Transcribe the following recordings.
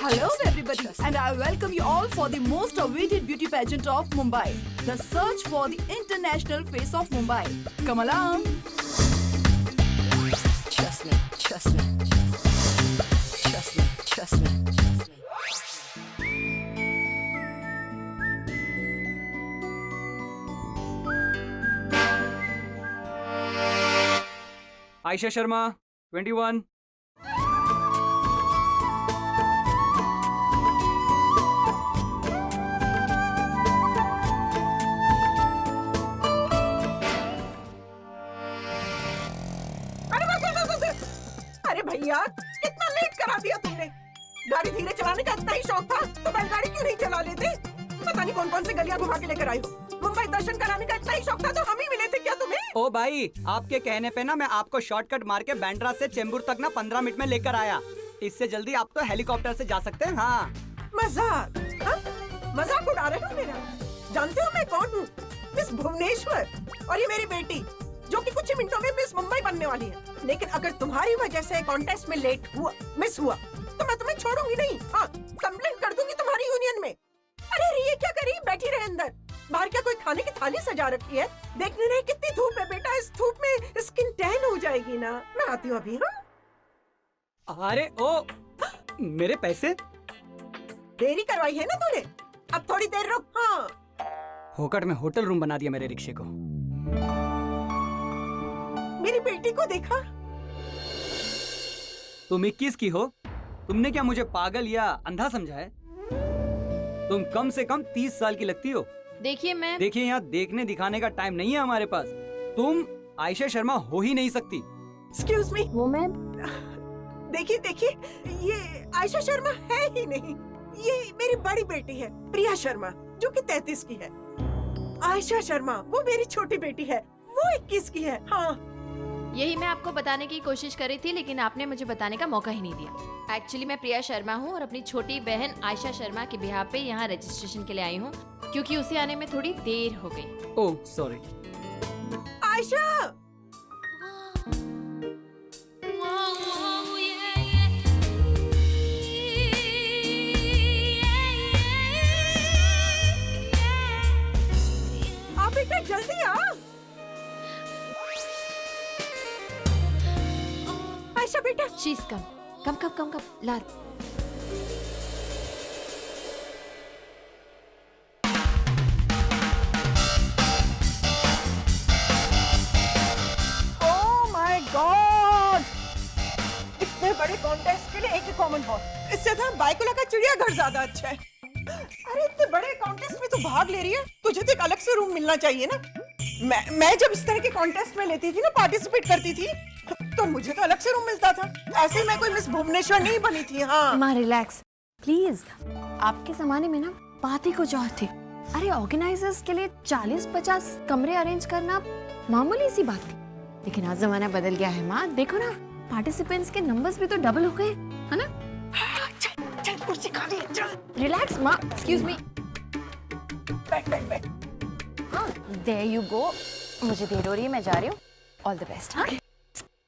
Hello everybody and I welcome you all for the most awaited beauty pageant of Mumbai. The search for the international face of Mumbai. Come along. Trust me, trust me. Trust me, trust me. Ayesha Sharma 21। अरे भैया कितना late करा दिया तुमने। गाड़ी धीरे चलाने का इतना ही शौक था तो बैलगाड़ी क्यों नहीं चला लेते। पता नहीं कौन कौन से गलियां घुमा के लेकर आई हो। मुंबई दर्शन कराने का इतना ही शौक था तो हम ही मिले थे क्या तुम्हें। ओ भाई, आपके कहने पे ना मैं आपको शॉर्टकट मार के बैंड्रा से चेंबूर तक ना 15 मिनट में लेकर आया। इससे जल्दी आप तो हेलीकॉप्टर से जा सकते हैं। हाँ मजाक, हाँ? मजाक उड़ा रहे हो मेरा। जानते हो मैं कौन हूँ? मिस भुवनेश्वर। और ये मेरी बेटी जो कि कुछ ही मिनटों में मिस मुंबई बनने वाली है। लेकिन अगर तुम्हारी वजह से कॉन्टेस्ट में लेट हुआ, मिस हुआ, तो मैं तुम्हें छोड़ूंगी नहीं। हाँ, कंप्लेंट कर दूंगी तुम्हारी यूनियन में। अरे ये क्या करी, बैठी रहे अंदर। बाहर क्या कोई खाने की थाली सजा रखी है? देखने नहीं कितनी धूप है बेटा, इस धूप में स्किन टैन हो जाएगी ना। मैं आती हूँ अभी। हाँ अरे ओ मेरे पैसे देरी करवाई है ना तूने, अब थोड़ी देर रुक। हाँ होकट में होटल रूम बना दिया मेरे रिक्शे को। मेरी बेटी को देखा। तुम 21 की हो, तुमने क्या मुझे पागल या अंधा समझा है? तुम कम से कम 30 साल की लगती हो। देखिए यहाँ देखने दिखाने का टाइम नहीं है हमारे पास। तुम आयशा शर्मा हो ही नहीं सकती। Excuse me. वो मैं देखिए देखिए, ये आयशा शर्मा है ही नहीं। ये मेरी बड़ी बेटी है प्रिया शर्मा जो कि 33 की है। आयशा शर्मा वो मेरी छोटी बेटी है, वो 21 की है। हाँ यही मैं आपको बताने की कोशिश कर रही थी, लेकिन आपने मुझे बताने का मौका ही नहीं दिया। एक्चुअली मैं प्रिया शर्मा हूँ और अपनी छोटी बहन आयशा शर्मा के बिहाफ पे यहाँ रजिस्ट्रेशन के लिए आई हूँ, क्योंकि उसे आने में थोड़ी देर हो गई। Oh sorry. आयशा, आप बेटा जल्दी आ। आयशा बेटा, शीश कम लाल। ओह माय गॉड, इतने बड़े कॉन्टेस्ट के लिए एक ही कॉमन हॉल। इससे था बाइकुला का चिड़ियाघर ज्यादा अच्छा है। अरे इतने बड़े कॉन्टेस्ट में तू भाग ले रही है, तुझे तो एक अलग से रूम मिलना चाहिए ना। मैं जब इस तरह के कॉन्टेस्ट में लेती थी ना, पार्टिसिपेट करती थी, तो मुझे तो अलग से रूम मिलता था। ऐसे ही मैं कोई मिस भुवनेश्वर नहीं बनी थी। हाँ माँ रिलैक्स प्लीज। आपके जमाने में ना बात ही कुछ और थी। अरे ऑर्गेनाइजर्स के लिए 40-50 कमरे अरेंज करना मामूली सी बात थी, लेकिन आज जमाना बदल गया है माँ। देखो ना, पार्टिसिपेंट्स के नंबर्स भी तो डबल हो गए, है ना। चल कुर्सी खाली है, चल। रिलैक्स माँ, एक्सक्यूज मी। बैठ बैठ बैठ। हाँ देयर यू गो। मुझे देर हो रही है, मैं जा रही हूँ। All the best. हाँ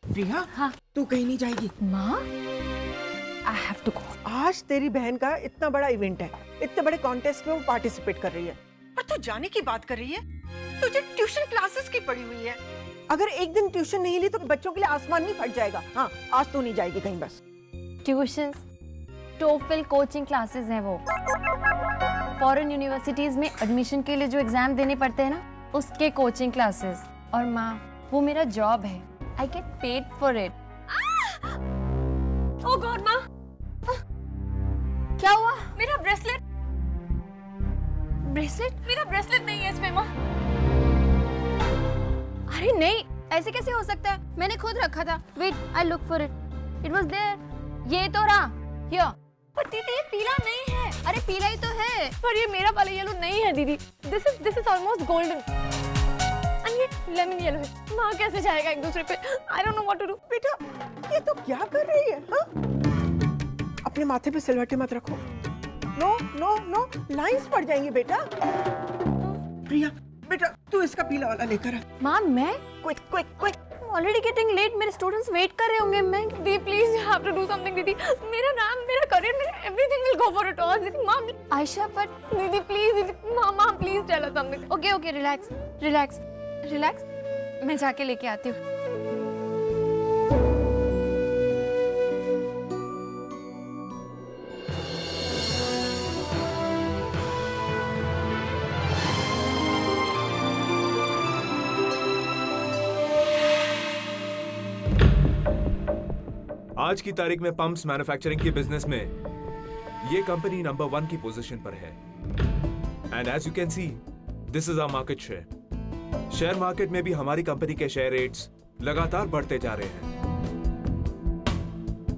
प्रिया, हाँ तू कहीं नहीं जाएगी। माँ आई हैव टू गो। आज तेरी बहन का इतना बड़ा इवेंट है, इतने बड़े कॉन्टेस्ट में वो पार्टिसिपेट कर रही है, पर तू जाने की बात कर रही है। तुझे ट्यूशन क्लासेस की पड़ी हुई है। अगर एक दिन ट्यूशन नहीं ली तो बच्चों के लिए आसमान नहीं फट जाएगा। हाँ आज तू नहीं जाएगी कहीं बस। ट्यूशंस, टोफल कोचिंग क्लासेस हैं वो। फॉरेन यूनिवर्सिटीज में एडमिशन के लिए जो एग्जाम देने पड़ते हैं ना, उसके कोचिंग क्लासेस। और माँ वो मेरा जॉब है, I get paid for it. Oh God माँ, क्या हुआ? मेरा ब्रेसलेट मेरा ब्रेसलेट नहीं है इसमें माँ। अरे नहीं, ऐसे कैसे हो सकता है? मैंने खुद रखा था। Wait, I look for it, it was there. ये तो रहा। हियर। पर दीदी ये पीला नहीं है। अरे पीला ही तो है। पर ये मेरा वाला येलो नहीं है दीदी। This is almost golden and ये लेमन येलो है। माँ कैसे जाएगा एक दूसरे पे? I don't know what to do. बेटा ये तो क्या कर रही है? हाँ? अपने माथे पे सिलवटें मत रखो। नो नो नो, लाइंस पड़ जाएंगी बेटा। प्रिया बेटा तू इसका पीला वाला लेकर आ। माँ मैं quick quick quick. Already getting late, मेरे स्टूडेंट्स वेट कर रहे होंगे। मैं दीदी please you have to do something दीदी। मेरा नाम, मेरा करियर, मेरा everything will go for a toss. Didi, mom. Ayesha but Didi, please. Didi, mom, please tell us something. okay, relax. मैं जाके लेके आती हूँ. आज की तारीख में पंप्स मैन्युफैक्चरिंग के बिजनेस में ये कंपनी नंबर 1 की पोजीशन पर है. And as you can see this is our market share. Share market में भी हमारी कंपनी के शेयर रेट्स लगातार बढ़ते जा रहे हैं.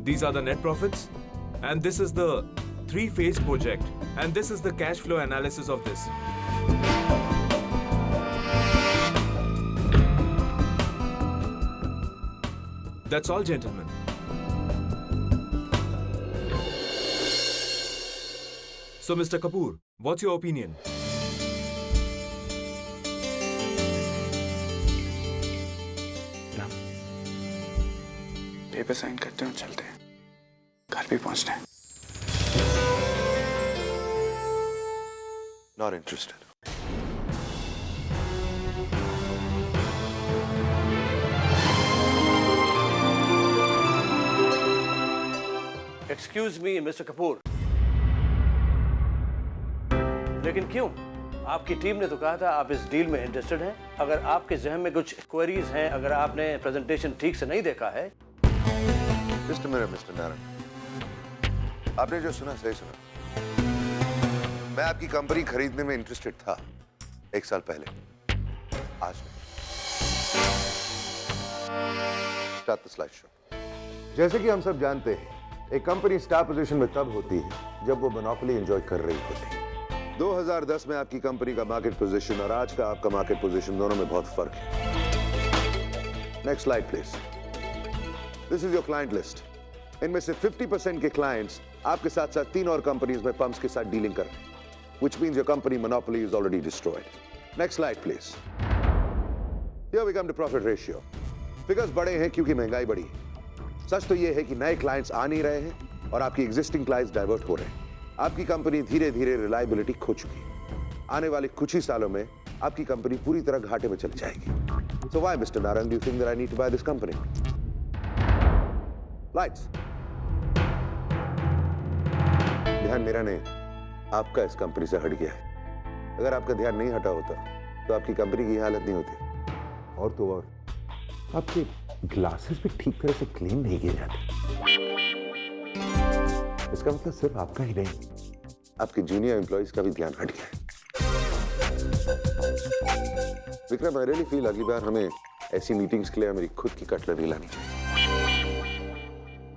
These are the net profits and this is the 3-phase project and this is the cash flow analysis of this. That's all, gentlemen. So, Mr. Kapoor, what's your opinion? Paper sign करते हैं, चलते हैं. घर भी पहुंचना है. Not interested. Excuse me mister Kapoor, लेकिन क्यों? आपकी टीम ने तो कहा था आप इस डील में इंटरेस्टेड हैं. अगर आपके जहन में कुछ क्वेरीज हैं, अगर आपने प्रेजेंटेशन ठीक से नहीं देखा है. मिस्टर नारायण, आपने जो सुना सही सुना. मैं आपकी कंपनी खरीदने में इंटरेस्टेड था 1 साल पहले. आज नहीं. Start the slideshow. जैसे कि हम सब जानते हैं, एक कंपनी स्टार पोजीशन में तब होती है जब वो मोनोपोली एंजॉय कर रही होती है. 2010 में आपकी कंपनी का मार्केट पोजीशन और आज का आपका मार्केट पोजीशन दोनों में बहुत फर्क है. Next slide please. This is your client list. इनमें से 50% के क्लाइंट्स आपके साथ साथ 3 और कंपनीज में पंप्स के साथ डीलिंग कर रहे हैं, which means your company monopoly is already destroyed. Next slide please. Here we come to profit ratio. Figures बड़े हैं क्योंकि महंगाई बढ़ी है. सच तो यह है कि नए क्लाइंट्स आ नहीं रहे हैं और आपकी एग्जिस्टिंग क्लाइंट्स डाइवर्ट हो रहे हैं. आपकी कंपनी धीरे धीरे रिलायबिलिटी खो चुकी है. आने वाले कुछ ही सालों में आपकी कंपनी पूरी तरह घाटे में चली जाएगी. So why mister Narayan do you think that I need to buy this company? Lights. ध्यान मेरा नहीं, आपका इस कंपनी से हट गया है. अगर आपका ध्यान नहीं हटा होता तो आपकी कंपनी की हालत नहीं होती. और तो और आपके ग्लासेस भी ठीक तरह से क्लीन नहीं किए जाते. इसका मतलब सिर्फ आपका ही नहीं, आपके जूनियर एम्प्लॉइज का भी ध्यान हट गया है. विक्रम, आई रियली फील अगली बार हमें ऐसी मीटिंग्स के लिए मेरी खुद की कटलरी लानी चाहिए.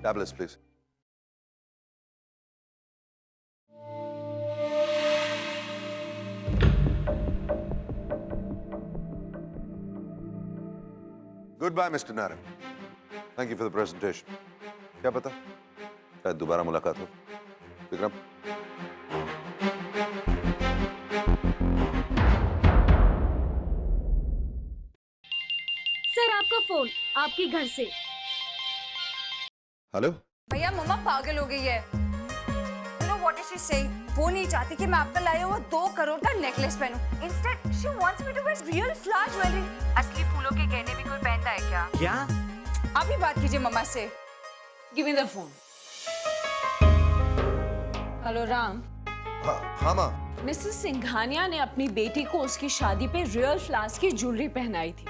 Tablets please. Goodbye mister Narayan. Thank you for the presentation. क्या पता शायद दोबारा मुलाकात हो. विक्रम. सर, आपका फोन आपके घर से. हेलो. भैया, मम्मा पागल हो गई है. You know what is she saying? वो नहीं चाहती कि मैं आपका लाया हुआ 2 करोड़ का necklace पहनूं. Instead, she wants me to wear real flower jewelry. असली फूलों के गहने भी कोई पहनता है क्या? क्या? आप ही बात कीजिए मम्मा से. Give me the phone. Hello Ram. हाँ माँ. मिसेस सिंघानिया ने अपनी बेटी को उसकी शादी पे रियल फ्लावर्स की ज्वेलरी पहनाई थी.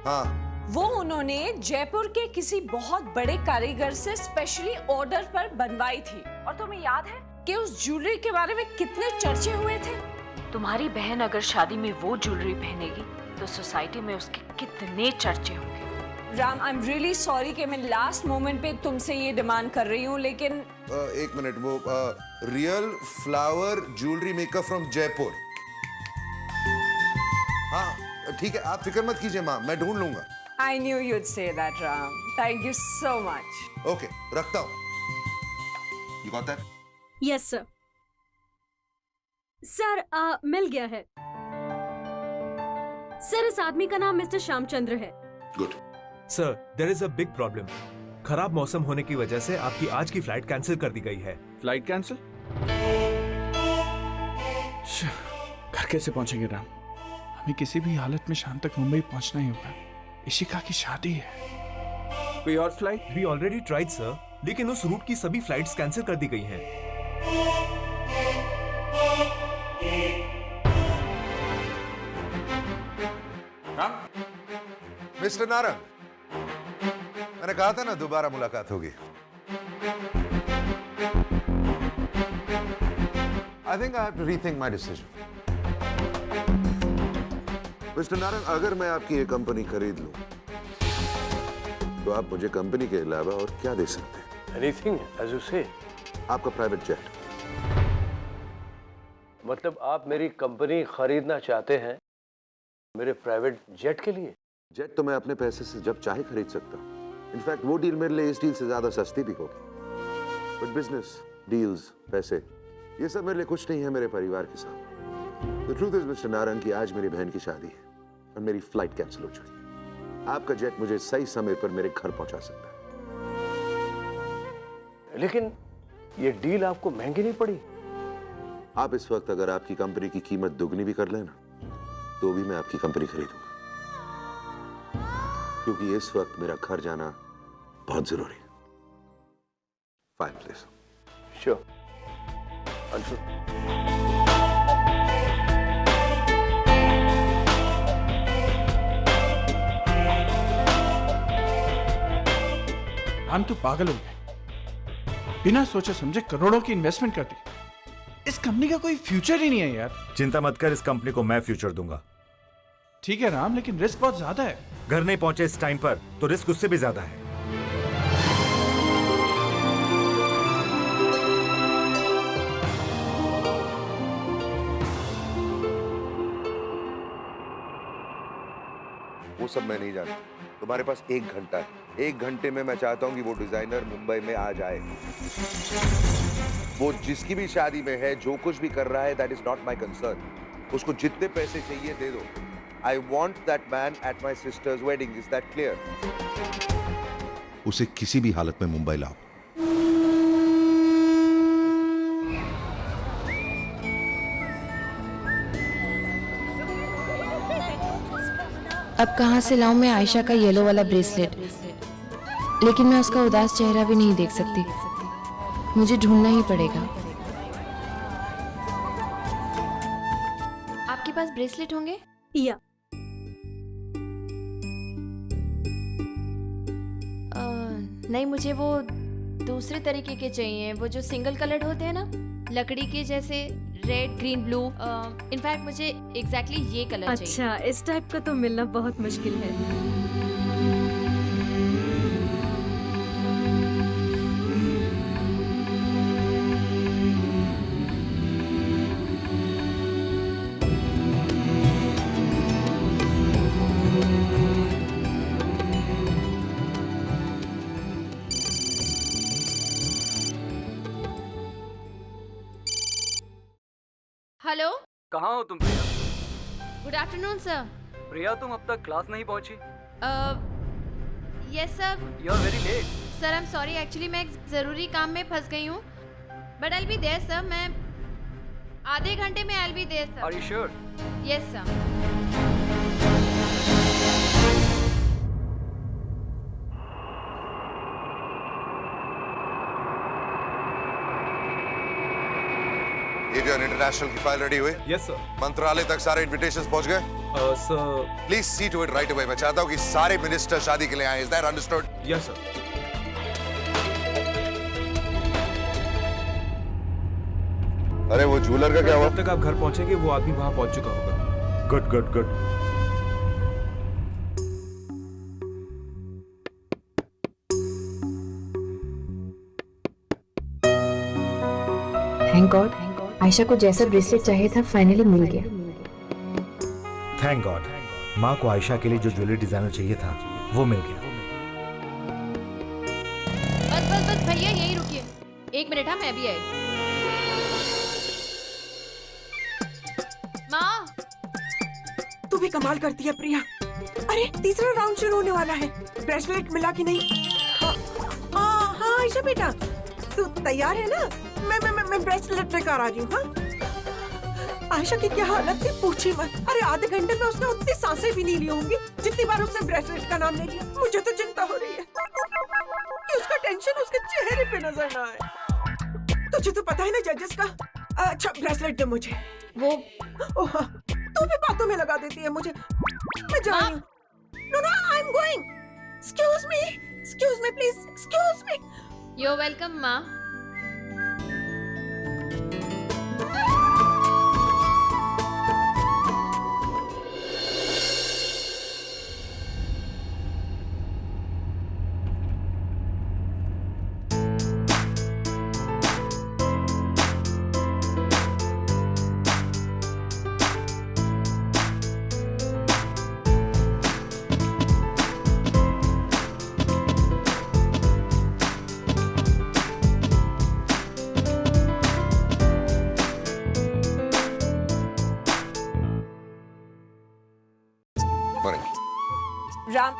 हाँ. वो उन्होंने जयपुर के किसी बहुत बड़े कारीगर से स्पेशली ऑर्डर पर बनवाई थी. और तुम्हें याद है कि उस ज्वेलरी के बारे में कितने चर्चे हुए थे? तुम्हारी बहन अगर शादी में वो ज्वेलरी पहनेगी तो सोसाइटी में उसके कितने चर्चे होंगे. Ram, I am really sorry कि मैं लास्ट मोमेंट पे तुमसे ये डिमांड कर रही हूँ, लेकिन एक मिनट. वो real flower jewellery maker from Jaipur. हाँ ठीक है, आप फिक्र मत कीजिए माँ, मैं ढूंढ लूंगा. I knew you'd say that Ram. Thank you so much. Okay, रखता हूँ. You got that? Yes sir. Sir, मिल गया है. सर, इस आदमी का नाम मिस्टर श्यामचंद्र है. Good. Sir, there is a big problem. खराब मौसम होने की वजह से आपकी आज की फ्लाइट कैंसिल कर दी गई है. Flight cancel? घर कैसे पहुंचेंगे राम? हमें किसी भी हालत में शाम तक मुंबई पहुंचना ही होगा। इशिका की शादी है। कोई और flight? We already tried sir, लेकिन उस रूट की सभी फ्लाइट्स कैंसिल कर दी गई हैं। मिस्टर नारंग, मैंने कहा था ना दोबारा मुलाकात होगी। I think I have to rethink my decision. Mister Narang, अगर मैं आपकी ये कंपनी खरीद लूं, तो आप मुझे कंपनी के अलावा और क्या दे सकते हैं? Anything, as you say. आपका प्राइवेट जेट। मतलब आप मेरी कंपनी खरीदना चाहते हैं मेरे प्राइवेट जेट के लिए? जेट तो मैं अपने पैसे से जब चाहे खरीद सकता हूँ। इनफैक्ट वो डील मेरे लिए इस डील से ज्यादा सस्ती भी होगी। बट बिजनेस डील्स, पैसे, ये सब मेरे लिए कुछ नहीं है मेरे परिवार के सामने। The truth is mister Narang की आज मेरी बहन की शादी है और मेरी फ्लाइट कैंसिल हो चुकी है। आपका जेट मुझे सही समय पर मेरे घर पहुंचा सकता है। लेकिन ये डील आपको महंगी नहीं पड़ी? आप इस वक्त अगर आपकी कंपनी की कीमत दुगनी भी कर लेना, तो भी मैं आपकी कंपनी खरीदूंगा, क्योंकि इस वक्त मेरा घर जाना बहुत जरूरी है। Fine please. श्योर। हम तो पागल हो गए। बिना सोचे समझे करोड़ों की इन्वेस्टमेंट कर दी। इस कंपनी का कोई फ्यूचर ही नहीं है यार। चिंता मत कर, इस कंपनी को मैं फ्यूचर दूंगा। ठीक है राम, लेकिन रिस्क बहुत ज्यादा है। घर नहीं पहुंचे इस टाइम पर तो रिस्क उससे भी ज्यादा है। वो सब मैं नहीं जानता। तुम्हारे पास 1 घंटा है। 1 घंटे में मैं चाहता हूं कि वो डिजाइनर मुंबई में आ जाए। वो जिसकी भी शादी में है, जो कुछ भी कर रहा है, that is not my concern. उसको जितने पैसे चाहिए दे दो। I want that man at my sister's wedding. Is that clear? उसे किसी भी हालत में मुंबई लाओ। अब कहाँ से लाऊं मैं आयशा का येलो वाला ब्रेसलेट? लेकिन मैं उसका उदास चेहरा भी नहीं देख सकती। मुझे ढूंढना ही पड़ेगा। आपके पास ब्रेसलेट होंगे? या नहीं, मुझे वो दूसरे तरीके के चाहिए, वो जो सिंगल कलर्ड होते हैं ना, लकड़ी के जैसे, रेड, ग्रीन, ब्लू। इनफैक्ट मुझे एग्जैक्टली ये कलर चाहिए। अच्छा, इस टाइप का तो मिलना बहुत मुश्किल है। हेलो, कहाँ हो तुम Priya? Good afternoon sir. Priya, तुम अब तक क्लास नहीं पहुंची? Yes sir. You are very late. Sir I am sorry, actually मैं एक जरूरी काम में फंस गई हूँ। But I will be there sir. मैं आधे घंटे में I will be there sir. Are you sure? Yes sir. ये जो इंटरनेशनल की फाइल रेडी हुई? Yes sir. मंत्रालय तक सारे इनविटेशंस पहुंच गए? Sir please see to it right away. मैं चाहता हूं कि सारे मिनिस्टर शादी के लिए आए। Is that understood? Yes sir. अरे वो जूलर का क्या हुआ? जब तक आप घर पहुंचेंगे वो आदमी वहां पहुंच चुका होगा। Good good good. Thank God, Ayesha को जैसा ब्रेसलेट चाहिए था फाइनली मिल गया। Thank God. माँ को आयशा के लिए जो ज्वेलरी डिजाइनर चाहिए था वो मिल गया। बस बस बस भैया, यहीं रुकिए। 1 मिनट, हाँ मैं अभी आई। माँ, तू भी कमाल करती है प्रिया। अरे तीसरा राउंड शुरू होने वाला है। ब्रेसलेट मिला कि नहीं? हाँ आयशा बेटा, तू तैयार है ना? मैं ब्रेसलेट लेकर आ रही हूँ। हाँ आयशा की क्या हालत थी पूछी मत। अरे आधे घंटे में उसने उतनी सांसें भी नहीं ली होंगी जितनी बार उसने ब्रेसलेट का नाम ले लिया। मुझे तो चिंता हो रही है कि उसका टेंशन उसके चेहरे पे नजर ना आए। तुझे तो पता है ना जजेस का। अच्छा ब्रेसलेट दे मुझे। वो ओह हाँ, तू भी बातों में लगा देती है मुझे। मैं जा रही हूँ। No no I am going. Excuse me please, excuse me. You are welcome माँ। राम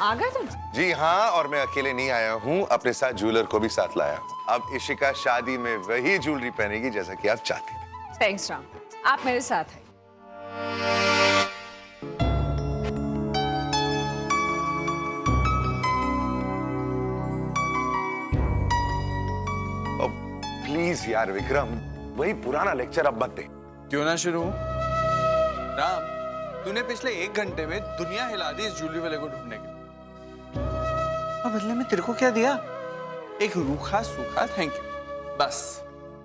आ गए तुम? जी हाँ, और मैं अकेले नहीं आया हूँ, अपने साथ ज्वेलर को भी साथ लाया हूँ। अब इशिका शादी में वही ज्वेलरी पहनेगी जैसा कि आप चाहती थी। थैंक्स राम, आप मेरे साथ हैं। प्लीज यार विक्रम, वही पुराना लेक्चर अब मत दे। क्यों ना शुरू हो? राम, तूने पिछले 1 घंटे में दुनिया हिला दी इस ज्वेलरी वाले को ढूंढने के। और बदले में तेरे को क्या दिया? एक रूखा सूखा थैंक यू, बस।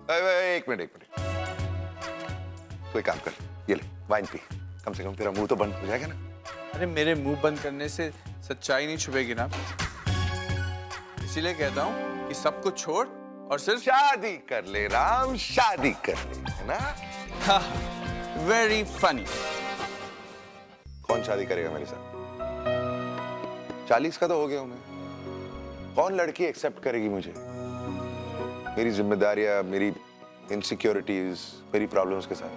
एक मिनट। कोई काम कर, ये ले वाइन पी, कम से कम तेरा मुंह तो बंद हो जाएगा ना। अरे मेरे मुंह बंद करने से सच्चाई नहीं छुपेगी ना, इसीलिए कहता हूँ कि सब कुछ छोड़ और सिर्फ शादी कर ले राम, शादी कर ले, है ना? हाँ, वेरी फनी। कौन शादी करेगा मेरे साथ? 40 का तो हो गया हूं मैं। कौन लड़की एक्सेप्ट करेगी मुझे? मेरी जिम्मेदारियां, मेरी इनसिक्योरिटीज, मेरी प्रॉब्लम्स के साथ।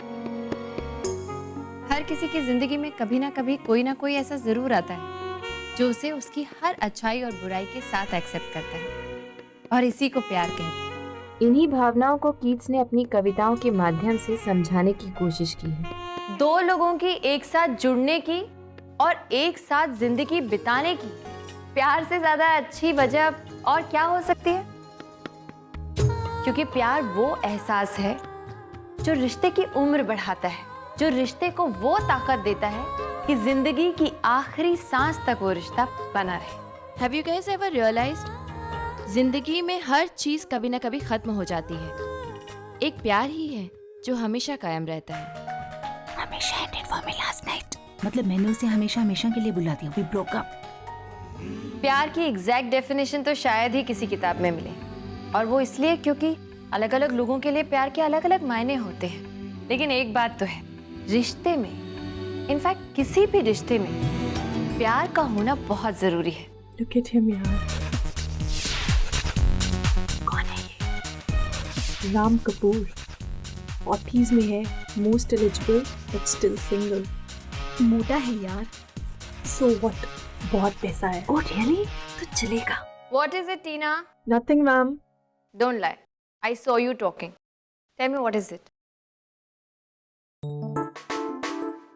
हर किसी की जिंदगी में कभी ना कभी कोई ना कोई ऐसा जरूर आता है जो उसे उसकी हर अच्छाई और बुराई के साथ एक्सेप्ट करता है, और इसी को प्यार कहते हैं। इन्हीं भावनाओं को कीट्स ने अपनी कविताओं के माध्यम से समझाने की कोशिश की है। दो लोगों की एक साथ जुड़ने की और एक साथ जिंदगी बिताने की प्यार से ज्यादा अच्छी वजह और क्या हो सकती है? क्योंकि प्यार वो एहसास है जो रिश्ते की उम्र बढ़ाता है, जो रिश्ते को वो ताकत देता है कि जिंदगी की आखिरी सांस तक वो रिश्ता बना रहे। Have you guys ever realized? जिंदगी में हर चीज कभी ना कभी खत्म हो जाती है, एक प्यार ही है जो हमेशा कायम रहता है। हमेशा ended for me last night। मतलब मैंने उसे हमेशा हमेशा के लिए बुला दिया। We broke up। प्यार की एग्जैक्ट डेफिनेशन तो शायद ही किसी किताब में मिले, और वो इसलिए क्योंकि अलग अलग लोगों के लिए प्यार के अलग अलग मायने होते हैं। लेकिन एक बात तो है, रिश्ते में, इनफैक्ट किसी भी रिश्ते में प्यार का होना बहुत जरूरी है। Look at him यार। राम कपूर 40s में है, most eligible but still single. मोटा है यार। सो व्हाट, बहुत पैसा है। Oh really? तो चलेगा। What is it, Tina? Nothing ma'am. Don't lie. I saw you talking. Tell me what is it?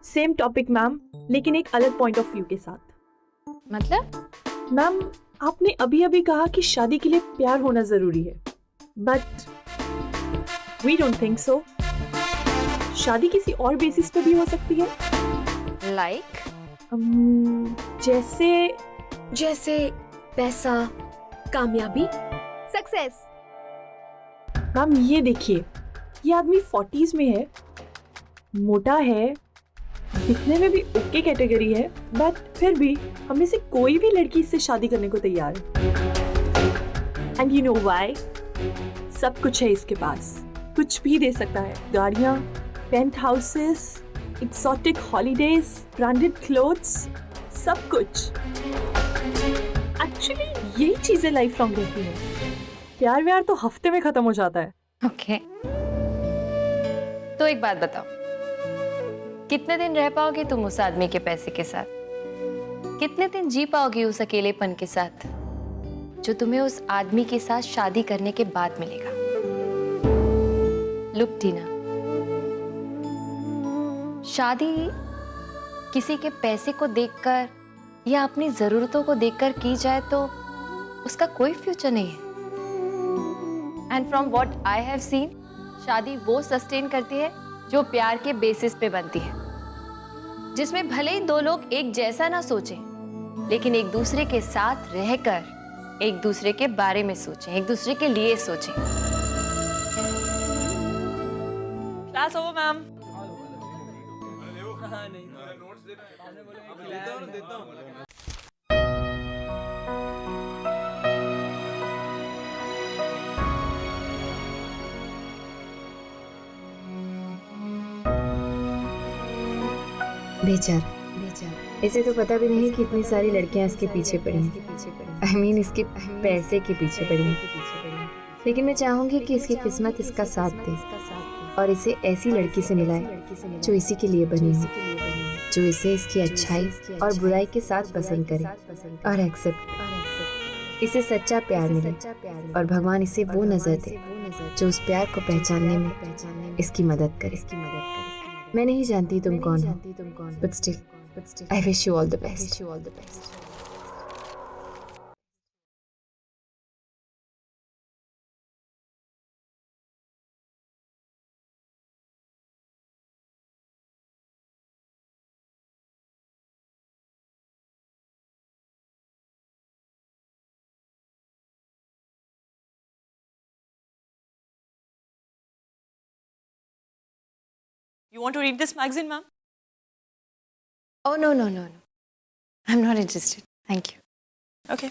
Same topic ma'am, लेकिन एक अलग पॉइंट ऑफ व्यू के साथ। मतलब? मैम, आपने अभी अभी कहा कि शादी के लिए प्यार होना जरूरी है, but we don't think so. शादी किसी और बेसिस पे भी हो सकती है। Like? जैसे पैसा, कामयाबी, सक्सेस। मैम ये देखिए, ये आदमी 40s में है, मोटा है, दिखने में भी ओके कैटेगरी है, बट फिर भी हमें से कोई भी लड़की इससे शादी करने को तैयार है। And you know why? सब कुछ है इसके पास, कुछ भी दे सकता है। गाड़ियाँ, penthouses, exotic holidays, branded clothes, सब कुछ। एक्चुअली यही चीजें लाइफ लॉन्ग रहती हैं। प्यार व्यार तो हफ्ते में खत्म हो जाता है। ओके। तो एक बात बताओ, कितने दिन रह पाओगे तुम उस आदमी के पैसे के साथ? कितने दिन जी पाओगी उस अकेलेपन के साथ जो तुम्हें उस आदमी के साथ शादी करने के बाद मिलेगा? लुक टीना, शादी किसी के पैसे को देखकर या अपनी ज़रूरतों को देखकर की जाए तो उसका कोई फ्यूचर नहीं है। And from what I have seen, शादी वो सस्टेन करती है जो प्यार के बेसिस पे बनती है, जिसमें भले ही दो लोग एक जैसा ना सोचें लेकिन एक दूसरे के साथ रहकर एक दूसरे के बारे में सोचें, एक दूसरे के लिए सोचें। Class over ma'am. बेचारा इसे तो पता भी नहीं कि इतनी सारी लड़कियां इसके पीछे पड़ी हैं। I mean, इसके पैसे के पीछे पड़ी हैं। लेकिन मैं चाहूंगी कि इसकी किस्मत इसका साथ दे और इसे ऐसी लड़की से मिलाए जो इसी के लिए बनी हो, जो इसे इसकी अच्छाई और बुराई के साथ पसंद करे और एक्सेप्ट। इसे सच्चा प्यार मिले और भगवान इसे वो नजर दे जो उस प्यार को पहचानने में इसकी मदद करे। मैं नहीं जानती तुम कौन हो, but still, I wish you all the best. You want to read this magazine, ma'am? Oh, no. I'm not interested. Thank you. Okay.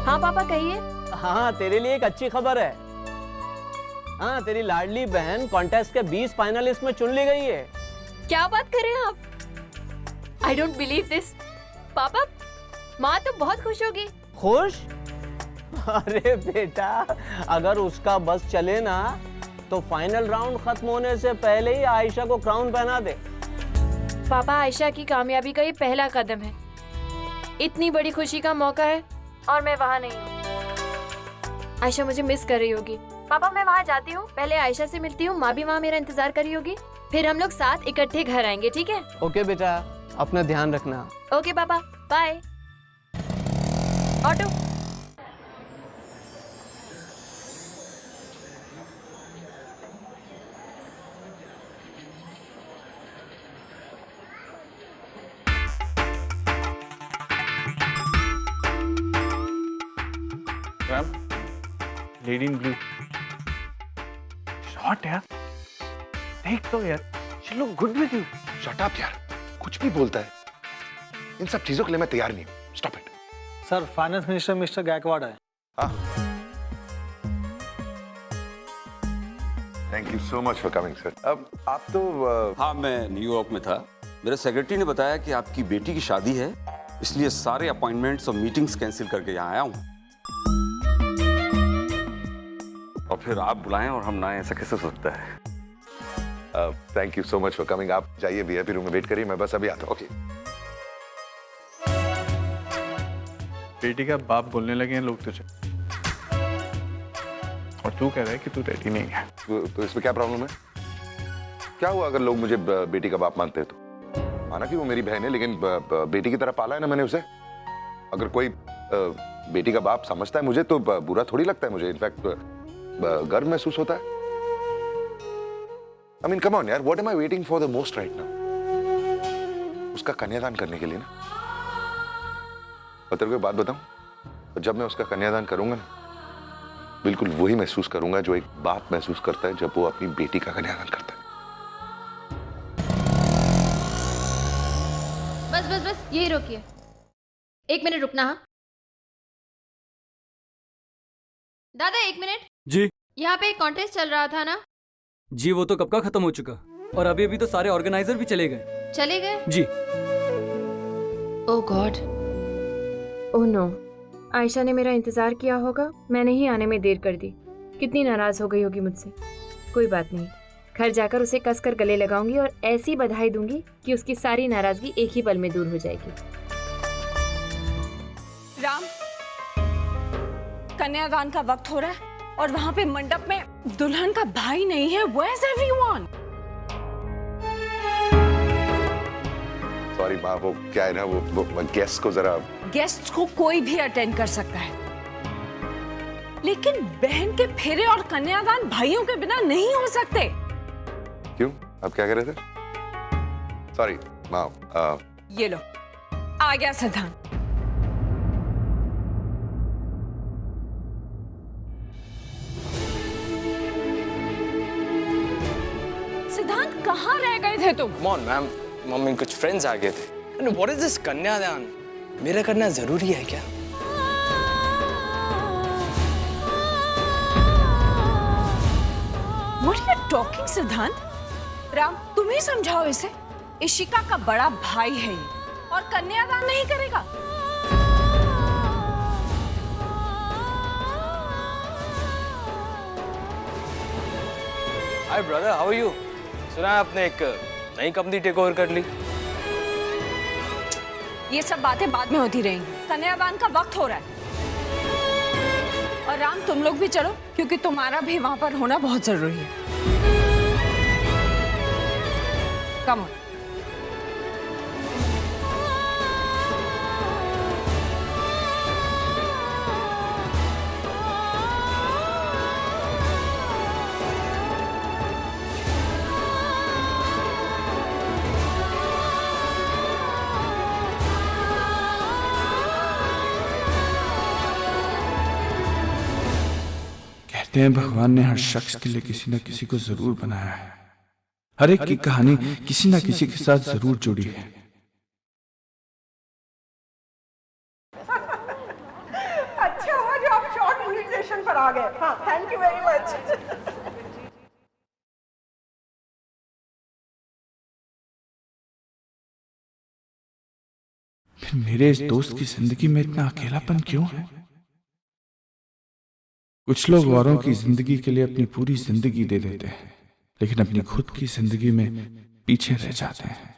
हाँ पापा कहिए। हाँ, तेरे लिए एक अच्छी खबर है। हाँ, तेरी लाडली बहन कॉन्टेस्ट के 20 फाइनलिस्ट में चुन ली गई है। क्या बात कर रहे हैं आप? I don't believe this. पापा, माँ तो बहुत खुश होगी। खुश? अरे बेटा, अगर उसका बस चले ना तो फाइनल राउंड खत्म होने से पहले ही आयशा को क्राउन पहना दे। पापा, आयशा की कामयाबी का ये पहला कदम है। इतनी बड़ी खुशी का मौका है और मैं वहाँ नहीं हूँ। आयशा मुझे मिस कर रही होगी। पापा, मैं वहाँ जाती हूँ, पहले आयशा से मिलती हूँ, माँ भी वहाँ मेरा इंतजार कर रही होगी, फिर हम लोग साथ इकट्ठे घर आएंगे, ठीक है? ओके बेटा, अपना ध्यान रखना। ओके पापा, bye. Auto. Ma'am, lady in blue shot यार, देख तो यार, she look good with you. Shut up यार, कुछ भी बोलता है। इन सब चीजों के लिए मैं तैयार नहीं हूँ। Stop it. Sir, finance minister mister Gaikwad है। हाँ, thank you so much for coming sir. अब आप तो हाँ, मैं न्यूयॉर्क में था। मेरे सेक्रेटरी ने बताया कि आपकी बेटी की शादी है, इसलिए सारे अपॉइंटमेंट्स और मीटिंग्स कैंसिल करके यहाँ आया हूँ। और फिर आप बुलाएं और हम ना आए, ऐसा कैसे हो सकता है? Thank you so much for coming. आप जाइए, वीआईपी रूम में वेट करिए, मैं बस अभी आता हूँ। ओके। बेटी का बाप बोलने लगे हैं लोग तुझे, और तू कह रहा है कि तू रेडी नहीं है। तो इसमें क्या प्रॉब्लम है? क्या हुआ अगर लोग मुझे बेटी का बाप मानते हैं तो? माना कि वो मेरी बहन है, लेकिन बेटी की तरह पाला है ना मैंने उसे। अगर कोई बेटी का बाप समझता है मुझे तो बुरा थोड़ी लगता है मुझे। इनफैक्ट गर्व महसूस होता है। I mean, come on यार, what am I waiting for the most right now? उसका कन्यादान करने के लिए ना। और तेरे को एक बात बताऊं, जब मैं उसका कन्यादान करूंगा ना, बिल्कुल वही महसूस करूंगा जो एक बाप महसूस करता है जब वो अपनी बेटी का कन्यादान करता है। बस यही रोकिए। 1 मिनट रुकना। हाँ दादा, 1 मिनट जी। यहाँ पे एक कॉन्टेस्ट चल रहा था ना? जी, वो तो कब का खत्म हो चुका, और अभी तो सारे ऑर्गेनाइजर भी चले गए जी। ओह गॉड, ओह नो, आयशा ने मेरा इंतजार किया होगा, मैंने ही आने में देर कर दी। कितनी नाराज हो गई होगी मुझसे। कोई बात नहीं, घर जाकर उसे कसकर गले लगाऊंगी और ऐसी बधाई दूंगी कि उसकी सारी नाराजगी एक ही पल में दूर हो जाएगी। राम, कन्यादान का वक्त हो रहा है और वहां पे मंडप में दुल्हन का भाई नहीं है। Where is everyone? सॉरी माँ, वो क्या है ना, वो गेस्ट को जरा। गेस्ट को कोई भी अटेंड कर सकता है, लेकिन बहन के फेरे और कन्यादान भाइयों के बिना नहीं हो सकते। क्यों? अब क्या कर रहे थे? सॉरी माँ। ये लो, आ गया सिद्धांत। सिद्धांत, कहाँ रह गए थे तुम? Come on, मैम, मम्मी कुछ फ्रेंड्स आ गए थे। And what is this कन्यादान? मेरा करना जरूरी है क्या? What are you talking, सिद्धांत? राम, तुम ही समझाओ इसे। इशिका का बड़ा भाई है ये, और कन्यादान नहीं करेगा। Hi brother, how are you? सुना है आपने एक नई कंपनी टेक ओवर कर ली। ये सब बातें बाद में होती रहेंगी। कन्यादान का वक्त हो रहा है। और राम, तुम लोग भी चलो, क्योंकि तुम्हारा भी वहां पर होना बहुत जरूरी है। Come on. कहते हैं भगवान ने हर शख्स के लिए किसी न किसी को जरूर बनाया है। हर एक की कहानी किसी न किसी के साथ जरूर जुड़ी है। अच्छा हुआ जो आप शॉर्ट इन्विटेशन पर आ गए। हाँ, थैंक यू वेरी मच। फिर मेरे इस दोस्त की जिंदगी में इतना अकेलापन क्यों है? कुछ लोग औरों की जिंदगी के लिए अपनी पूरी जिंदगी दे देते हैं, लेकिन अपनी खुद की जिंदगी में पीछे रह जाते हैं।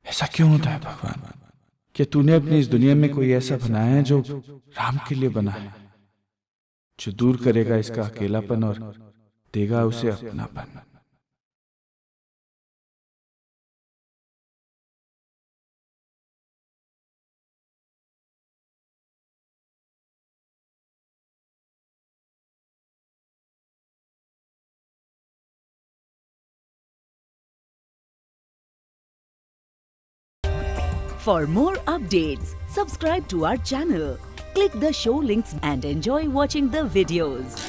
ऐसा क्यों होता है भगवान? क्या तूने अपनी इस दुनिया में कोई ऐसा बनाया है जो राम के लिए बना है, जो दूर करेगा इसका अकेलापन और देगा उसे अपनापन? For more updates, subscribe to our channel, click the show links and enjoy watching the videos.